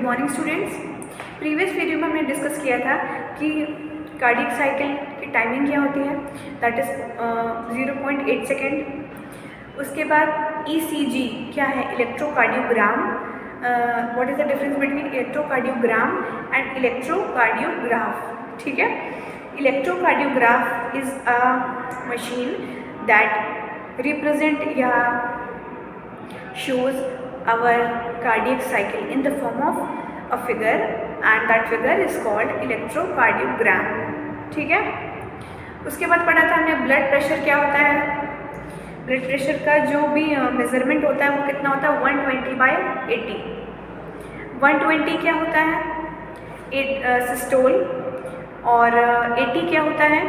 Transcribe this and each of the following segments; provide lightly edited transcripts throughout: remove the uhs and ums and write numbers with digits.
Morning students. Previous video में हमने discuss किया था कि कार्डियक साइकिल की टाइमिंग क्या होती है, दैट इज़ 0.8 सेकेंड। उसके बाद ECG क्या है, electrocardiogram. What is the difference between electrocardiogram and electrocardiograph. ठीक है, electrocardiograph is a machine that represent या shows our cardiac cycle in the form of a figure and that figure is called electrocardiogram। ठीक है, उसके बाद पढ़ा था हमने ब्लड प्रेशर क्या होता है। ब्लड प्रेशर का जो भी मेजरमेंट होता है वो कितना होता है, 120/80। 120 क्या होता है, सिस्टोल, और 80 क्या होता है,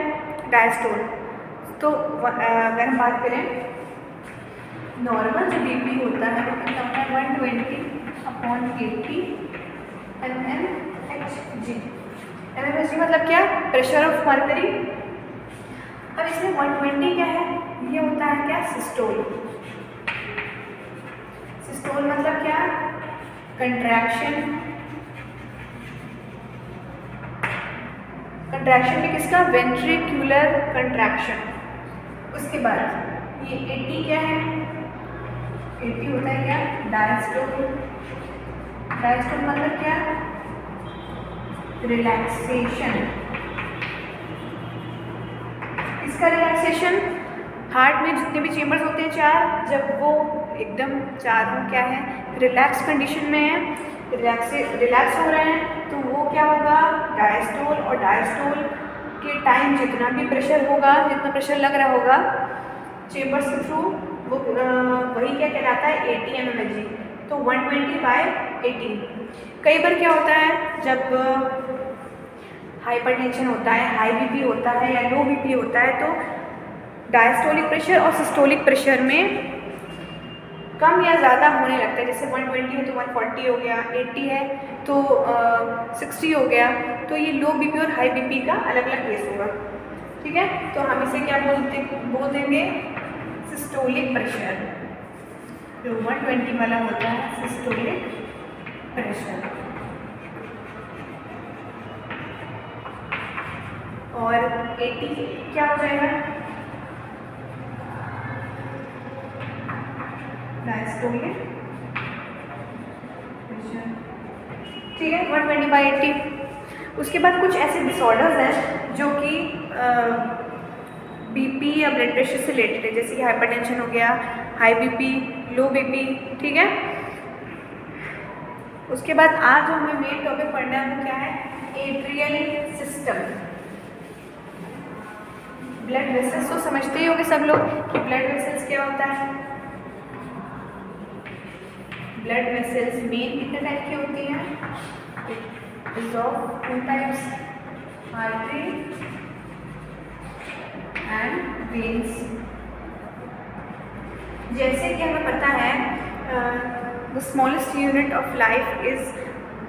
डायस्टोल। तो अगर हम बात करें नॉर्मल जो बीपी होता है वो कितना होता है, 120/80 mmHg। mmHg मतलब क्या, प्रेशर ऑफ मर्करी। अब इसमें 120 क्या है, ये होता है क्या, सिस्टोल। सिस्टोल मतलब क्या, कंट्रैक्शन। कंट्रैक्शन में किसका, वेंट्रिकुलर कंट्रैक्शन। उसके बाद ये 80 क्या है, 80 होता है क्या, डायस्टोल। डायस्टोल मतलब क्या, रिलैक्सेशन। इसका रिलैक्सेशन, हार्ट में जितने भी चेम्बर्स होते हैं चार, जब वो एकदम चारों क्या है, रिलैक्स कंडीशन में है, रिलैक्स हो रहे हैं, तो वो क्या होगा, डायस्टोल। और डायस्टोल के टाइम जितना भी प्रेशर होगा, जितना प्रेशर लग रहा होगा चेम्बर्स के थ्रू, वो वही क्या कहलाता है, 80 mmHg। तो 120/80। कई बार क्या होता है, जब हाइपरटेंशन होता है, हाई बीपी होता है या लो बीपी होता है, तो डायस्टोलिक प्रेशर और सिस्टोलिक प्रेशर में कम या ज़्यादा होने लगता है। जैसे 120 है तो 140 हो गया, 80 है तो 60 हो गया। तो ये लो बीपी और हाई बीपी का अलग अलग केस होगा। ठीक है, तो हम इसे क्या बोल देंगे, सिस्टोलिक प्रेशर। जो 120 वाला होता है सिस्टोलिक प्रेशर, और 80 क्या हो जाएगा, डायस्टोलिक प्रेशर। ठीक है, 120/80। उसके बाद कुछ ऐसे डिसऑर्डर्स हैं जो कि बीपी या ब्लड प्रेशर से रिलेटेड है, जैसे कि हाइपरटेंशन हो गया, हाई बीपी, लो बीपी। ठीक है, उसके बाद आज जो हमें मेन टॉपिक पढ़ना है वो क्या है, एट्रियल सिस्टम। ब्लड वेसल्स तो समझते ही होंगे सब लोग कि ब्लड वेसल्स क्या होता है। ब्लड वेसल्स मेन कितने टाइप की होती हैं, is of 2 types, artery and veins. जैसे कि हमें पता है the smallest unit of life is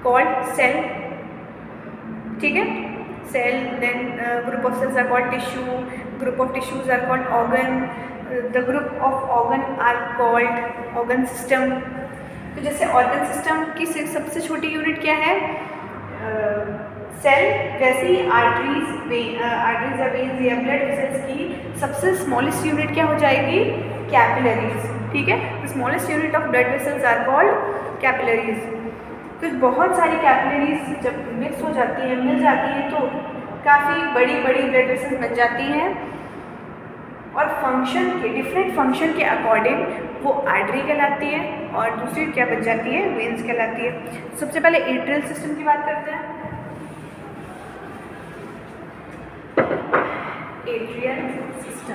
called cell. ठीक है, cell, then group of cells are called tissue, group of tissues are called organ, the group of organ are called organ system. तो जैसे organ system की सबसे छोटी unit क्या है, cell, वैसे ही आर्टरीज या वेन्स या ब्लड वेसल्स की सबसे स्मॉलेस्ट यूनिट क्या हो जाएगी, कैपिलरीज। ठीक है, the smallest unit of blood vessels are called capillaries. तो बहुत सारी कैपिलरीज जब मिक्स हो जाती हैं, मिल जाती हैं, तो काफ़ी बड़ी बड़ी ब्लड वेसल्स बन जाती हैं, और फंक्शन के डिफरेंट फंक्शन के अकॉर्डिंग वो आर्टरी कहलाती है और दूसरी क्या बन जाती है, वेन्स कहलाती है। सबसे पहले एट्रियल सिस्टम की बात करते हैं। एट्रियल सिस्टम,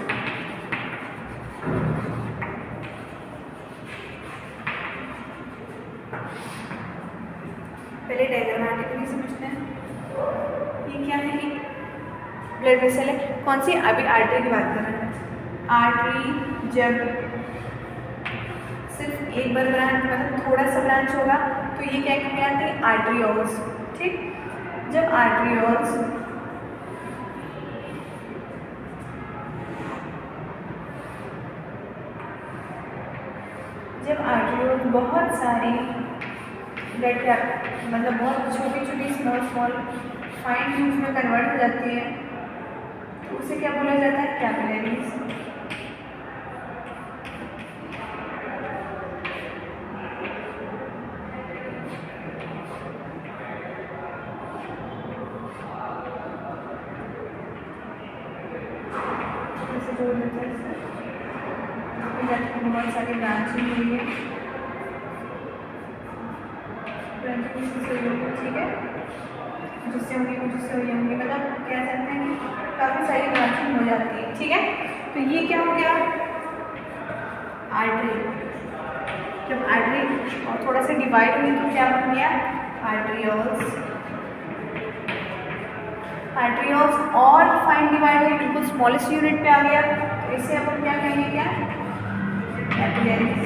पहले डायग्रामेटिकली समझते हैं। ये क्या है, कि ब्लड वेसल है, कौन सी, अभी आर्टरी की बात कर रहे हैं। आर्टरी जब सिर्फ एक बार ब्रांच, मतलब थोड़ा सा ब्रांच होगा, तो ये क्या कहलाते हैं, आर्टरियोल्स। ठीक, जब आर्टरियोल्स बहुत सारी ब्लड क्या मतलब बहुत छोटी छोटी स्मॉल फाइन ट्यूब्स में कन्वर्ट हो जाती है, तो उसे क्या बोला जाता है? कैपिलरीज। बहुत सारी ब्रांचें हुई है, ठीक है, जिससे होंगी जिससे हुई होंगी, मतलब कह सकते हैं कि काफ़ी सारी ब्रांचिंग हो जाती है, ठीक है। तो ये क्या हो गया? आर्टरी। जब आर्टरी और थोड़ा सा डिवाइड हुई तो क्या बन गया? आर्टरियोल्स। आर्टरियोल्स और फाइन डिवाइड हुई, बिल्कुल स्मॉलेस्ट यूनिट पे आ गया, तो इसे अपन क्या कहेंगे? क्या? कैपिलरीज,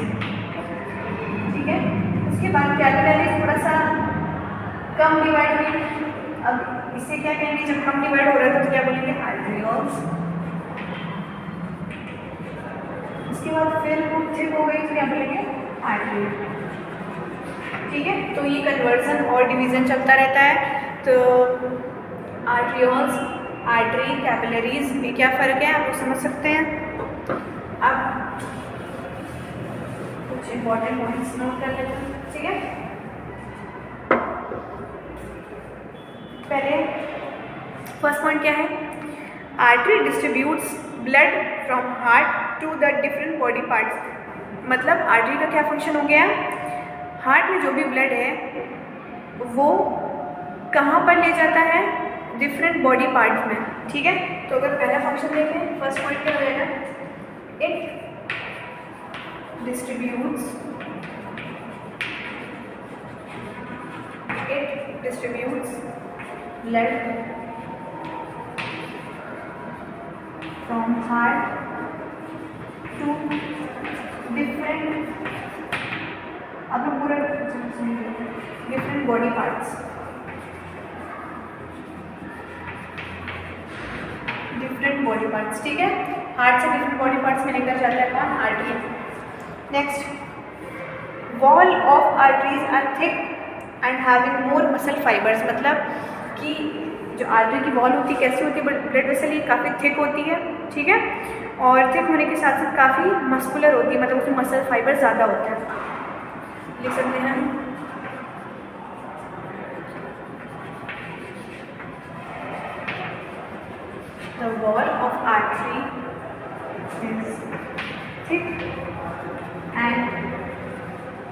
ठीक है। उसके बाद कैपिलरीज थोड़ा सा कम डिवाइड हुई, अब इसे क्या कहेंगे? जब कम डिवाइड हो रहा है तो क्या बोलेंगे? आर्टरियोल्स। उसके बाद फिर वो थिक हो गई तो क्या बोलेंगे? आर्टरी, ठीक है। तो ये कन्वर्जन और डिवीजन चलता रहता है। तो आर्टरियोल्स, आर्टरी, कैपिलरीज में क्या फ़र्क है आप लोग समझ सकते हैं। अब कुछ इंपॉर्टेंट पॉइंट्स नोट कर लेते हैं, ठीक है। पहले फर्स्ट पॉइंट क्या है? Artery distributes blood from heart to the different body parts. मतलब आर्टरी का क्या फंक्शन हो गया? हार्ट में जो भी ब्लड है वो कहाँ पर ले जाता है? डिफरेंट बॉडी पार्ट्स में, ठीक है। तो अगर पहला फंक्शन देखें, फर्स्ट पॉइंट क्या हो जाएगा? It distributes blood from heart to different, अब पूरा different body parts, ठीक है। हार्ट से डिफरेंट बॉडी पार्ट्स में लेकर जाता है कौन? Artery. Next, wall of arteries are thick and having more muscle fibres. मतलब कि जो आर्टरी की वॉल होती है कैसी होती है? ब्लड वेसल ये काफ़ी थिक होती है, ठीक है, और थिक होने के साथ साथ काफ़ी मस्कुलर होती है, मतलब उसमें मसल फाइबर ज़्यादा होते हैं। लिख सकते हैं the wall of artery is thick and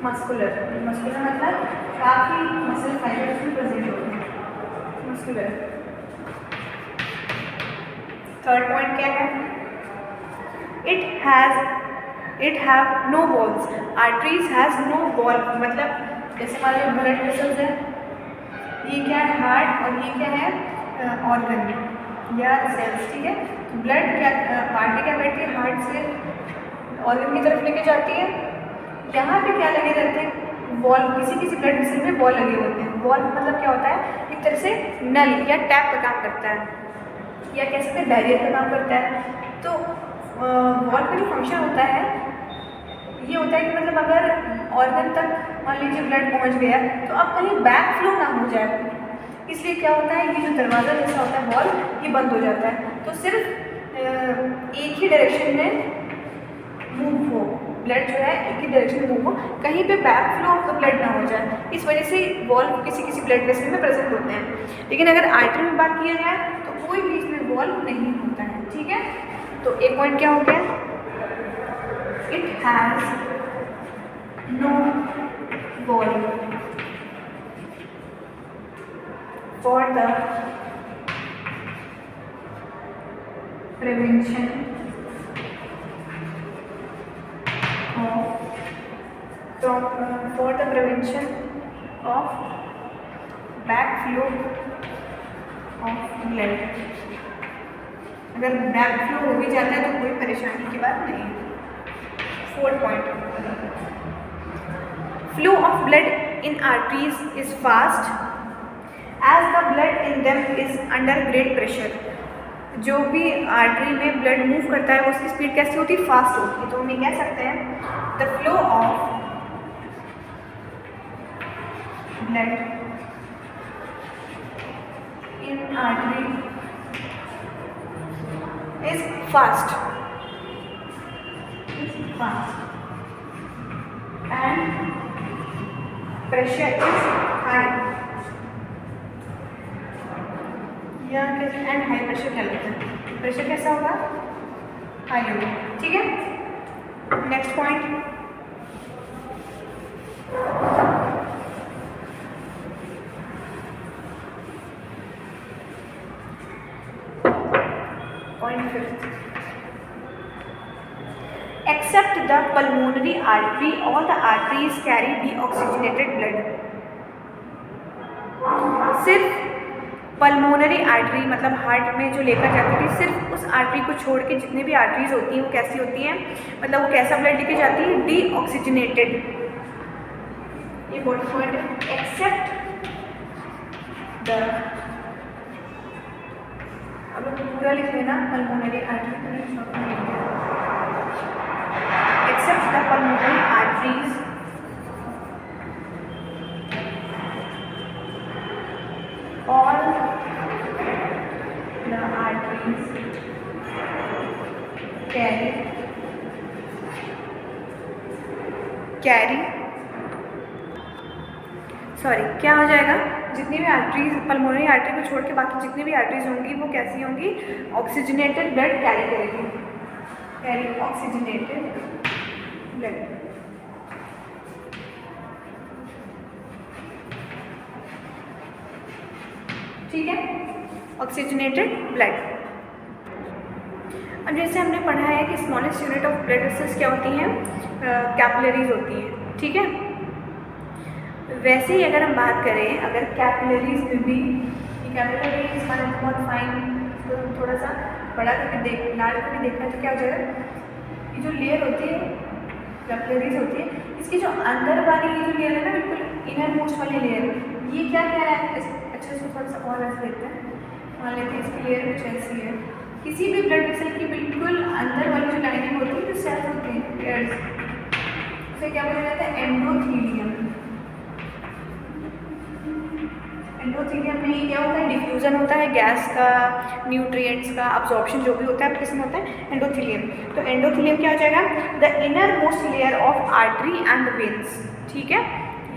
muscular. Muscular मतलब काफ़ी मसल फाइबर इसमें प्रेजेंट होते हैं, मस्कुलर। थर्ड पॉइंट क्या है? It have no walls. Arteries has no wall, मतलब जैसे हमारे ब्लड वेसल्स हैं, ये क्या है? हार्ट, और ये क्या है? ऑर्गन या सेल्स, ठीक है। ब्लड क्या आर्टरी क्या करती है? हार्ट से ऑर्गन की तरफ लेके जाती है। यहाँ पे क्या लगे रहते हैं? वॉल। किसी ब्लड वेसल में वॉल लगे होते हैं। वॉल मतलब क्या होता है? एक तरह से नल या टैप का काम करता है, या कह सकते हैं बैरियर का काम करता है। तो वॉल का जो फंक्शन होता है ये होता है कि मतलब अगर ऑर्गन तक मान लीजिए ब्लड पहुँच गया तो अब कहीं बैक फ्लो ना हो जाए, इसलिए क्या होता है? ये जो दरवाज़ा जैसा होता है वॉल, ये बंद हो जाता है, तो सिर्फ एक ही डायरेक्शन में मूव हो, ब्लड जो है एक ही डायरेक्शन में मूव हो, कहीं पे back flow of the blood ना हो जाए। इस वजह से वॉल्व किसी ब्लड वेसल में प्रेजेंट होते हैं। लेकिन अगर आर्टरी में बात किया जाए तो कोई भी इसमें वॉल्व नहीं होता है, ठीक है। तो एक पॉइंट क्या हो गया? It has no valve for the prevention of backflow of blood। अगर बैकफ्लो हो भी जाता है तो कोई परेशानी की बात नहीं है। Fourth point, flow of blood in arteries is fast as the blood in them is under great pressure. जो भी आर्टरी में ब्लड मूव करता है उसकी स्पीड कैसी होती है? फास्ट होती है। तो हम ये कह सकते हैं the flow of blood in artery is fast and pressure is high, या एंड हाई प्रेशर क्या लगता है, प्रेशर कैसा होगा, हाई होगा, ठीक है। Next point, point 5, except the pulmonary artery all the arteries carry deoxygenated blood। सिर्फ पल्मोनरी आर्टरी मतलब हार्ट में जो लेकर जाती थी, सिर्फ उस आर्टरी को छोड़ के जितनी भी आर्टरीज होती हैं वो कैसी होती हैं, मतलब वो कैसा ब्लड लेके जाती है, डीऑक्सीजनेटेड। ये बॉडी वर्ड है, एक्सेप्ट द, अब पूरा लिख लेना, pulmonary artery, except the pulmonary arteries all the arteries carry sorry क्या हो जाएगा, जितनी भी आर्टरीज पल्मोनरी आर्टरी को छोड़ के बाकी जितनी भी आर्टरीज होंगी वो कैसी होंगी, ऑक्सीजनेटेड ब्लड कैरी करेगी, कैरी ऑक्सीजनेटेड ब्लड। ठीक है, ऑक्सीजनेटेड ब्लड। अब जैसे हमने पढ़ा है कि smallest unit of blood vessels क्या होती हैं, कैपिलरीज होती हैं, ठीक है। वैसे ही अगर हम बात करें, अगर कैपिलरीज में भी, कैपिलरीज माने बहुत फाइन, तो थोड़ा सा बड़ा करके लाल करके देखा तो क्या हो जाएगा, ये जो लेयर होती है कैपिलरीज होती है, इसकी जो अंदर वाली ये जो लेयर है ना, बिल्कुल इनर मोस्ट वाली लेयर, ये क्या कह रहा है, अच्छा इसको थोड़ा सा और ऐसे लेते हैं, मान लेते हैं इसकी लेयर कुछ ऐसी है, किसी भी ब्लड वेसल की बिल्कुल अंदर वाली जो लाइनिंग होती है, जो सेल्स होते हैं लेयर्स, उसे क्या बोला जाता है, एंडोथीलियम। एंडोथीलियम में ही क्या होता है, डिफ्यूजन होता है गैस का, न्यूट्रिएंट्स का, अब्जॉर्प्शन जो भी होता है किसमें होता है, एंडोथीलियम। तो एंडोथीलियम क्या हो जाएगा, the inner most layer of artery and veins, ठीक है,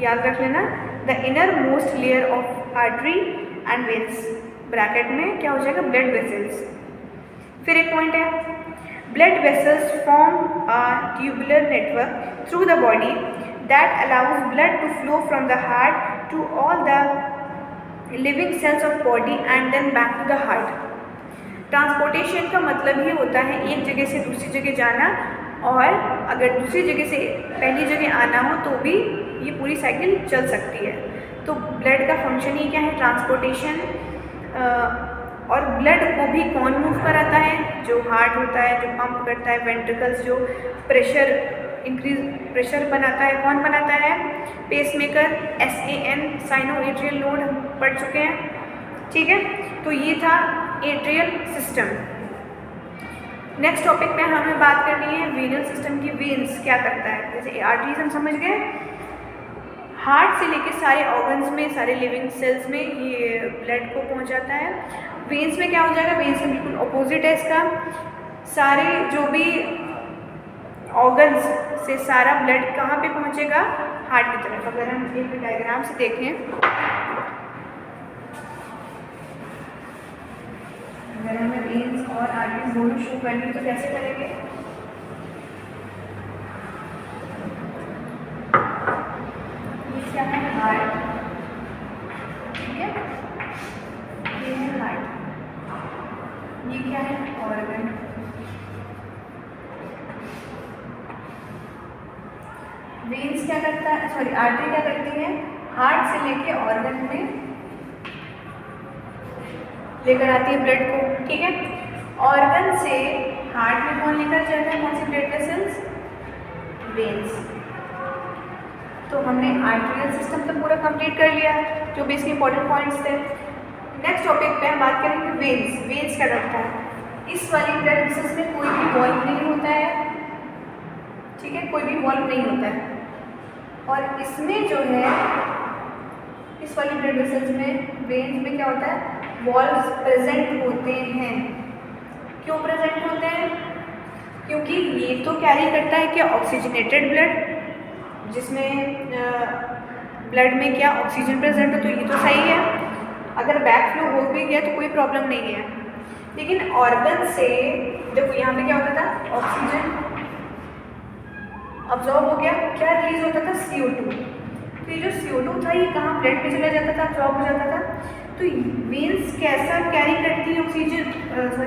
याद रख लेना, the inner most layer of artery and veins, bracket में क्या हो जाएगा, ब्लड वेसल्स। फिर एक पॉइंट है, blood vessels form a tubular network through the body that allows blood to flow from the heart to all the living cells of body and then back to the heart. Transportation का मतलब ये होता है एक जगह से दूसरी जगह जाना, और अगर दूसरी जगह से पहली जगह आना हो तो भी ये पूरी साइकिल चल सकती है। तो ब्लड का फंक्शन ही क्या है, ट्रांसपोर्टेशन। और ब्लड को भी कौन मूव कराता है, जो हार्ट होता है, जो पंप करता है, वेंट्रिकल्स जो प्रेशर इंक्रीज प्रेशर बनाता है, कौन बनाता है, pacemaker, SAN, cyano atrial node हम पढ़ चुके हैं, ठीक है। तो ये था एट्रियल सिस्टम। नेक्स्ट टॉपिक पे हमें बात करनी है वेनल सिस्टम की, वेन्स क्या करता है। जैसे आर्टरीज हम समझ गए, हार्ट से लेके सारे ऑर्गन्स में, सारे लिविंग सेल्स में ये ब्लड को पहुंचाता है। वेन्स में क्या हो जाएगा, वेन्स में बिल्कुल अपोजिट है इसका, सारे जो भी ऑर्गन्स से सारा ब्लड कहाँ पे पहुंचेगा, हार्ट की तरफ। अगर हम एक डायग्राम से देखें, अगर हमें वेन्स और आर्टरीज दोनों शो करनी तो कैसे करेंगे, ये क्या है, हार्ट, ठीक है, ये है हार्ट, ये क्या है, ऑर्गन। वेन्स क्या करता है, सॉरी आर्टरी क्या करती है, हार्ट से लेके ऑर्गन में लेकर आती है ब्लड को, ठीक है। ऑर्गन से हार्ट में कौन लेकर जाता है, कौन सी ब्लड वेसल्स, वेन्स। तो हमने आर्टेरियल सिस्टम तो पूरा कंप्लीट कर लिया, जो भी इसके इंपॉर्टेंट पॉइंट्स थे। नेक्स्ट टॉपिक पे हम बात करेंगे वेन्स। वेन्स क्या करता है, इस वाली ब्लड वेसल्स में कोई भी वॉल्व नहीं होता है, ठीक है, कोई भी वॉल्व नहीं होता है, और इसमें जो है इस वाली ब्लड वेसल्स में, वेन्स में क्या होता है, वॉल्स प्रेजेंट होते हैं। क्यों प्रेजेंट होते हैं? क्योंकि ये तो कैरी करता है क्या, ऑक्सीजनेटेड ब्लड, जिसमें ब्लड में क्या ऑक्सीजन प्रेजेंट हो, तो ये तो सही है। अगर बैक फ्लो हो भी गया तो कोई प्रॉब्लम नहीं है। लेकिन ऑर्गन से देखो यहाँ पे क्या होता था, ऑक्सीजन अब्जॉर्ब हो गया, क्या रिलीज होता था, CO2। तो ये जो CO2 था ये कहाँ, ब्लड में चला जाता था, अब्जॉर्ब हो जाता था। तो वेन्स कैसा कैरी करती है ऑक्सीजन,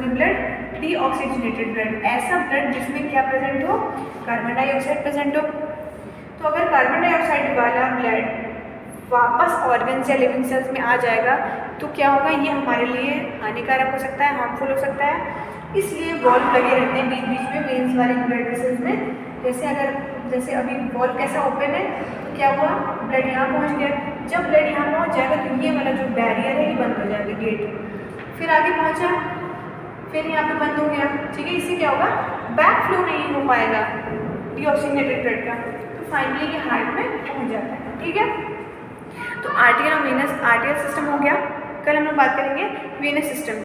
ब्लड, डीऑक्सीजनेटेड ब्लड, ऐसा ब्लड जिसमें क्या प्रेजेंट हो, कार्बन डाइऑक्साइड प्रेजेंट हो। तो अगर कार्बन डाइऑक्साइड वाला ब्लड वापस ऑर्गन्स या लिविंग सेल्स में आ जाएगा तो क्या होगा, ये हमारे लिए हानिकारक हो सकता है, हार्मफुल हो सकता है। इसलिए वॉल्व लगे रहते हैं बीच बीच में वेन्स वाले ब्लड वेसल्स में। जैसे अभी वॉल्व कैसा ओपन है तो क्या हुआ, ब्लड यहाँ पहुँच गया। जब ब्लड यहाँ पहुँच जाएगा तो ये वाला जो बैरियर है ये बंद हो जाएगा, गेट, फिर आगे पहुँचा, फिर यहाँ पे बंद हो गया, ठीक है। इससे क्या होगा, बैक फ्लो नहीं हो पाएगा डीऑक्सीजनेटेड ब्लड का, तो फाइनली ये हार्ट में पहुँच जाता है, ठीक है। तो आर्टियल और वेनस, आर्टियल सिस्टम हो गया। कल हम लोग बात करेंगे वेनस सिस्टम।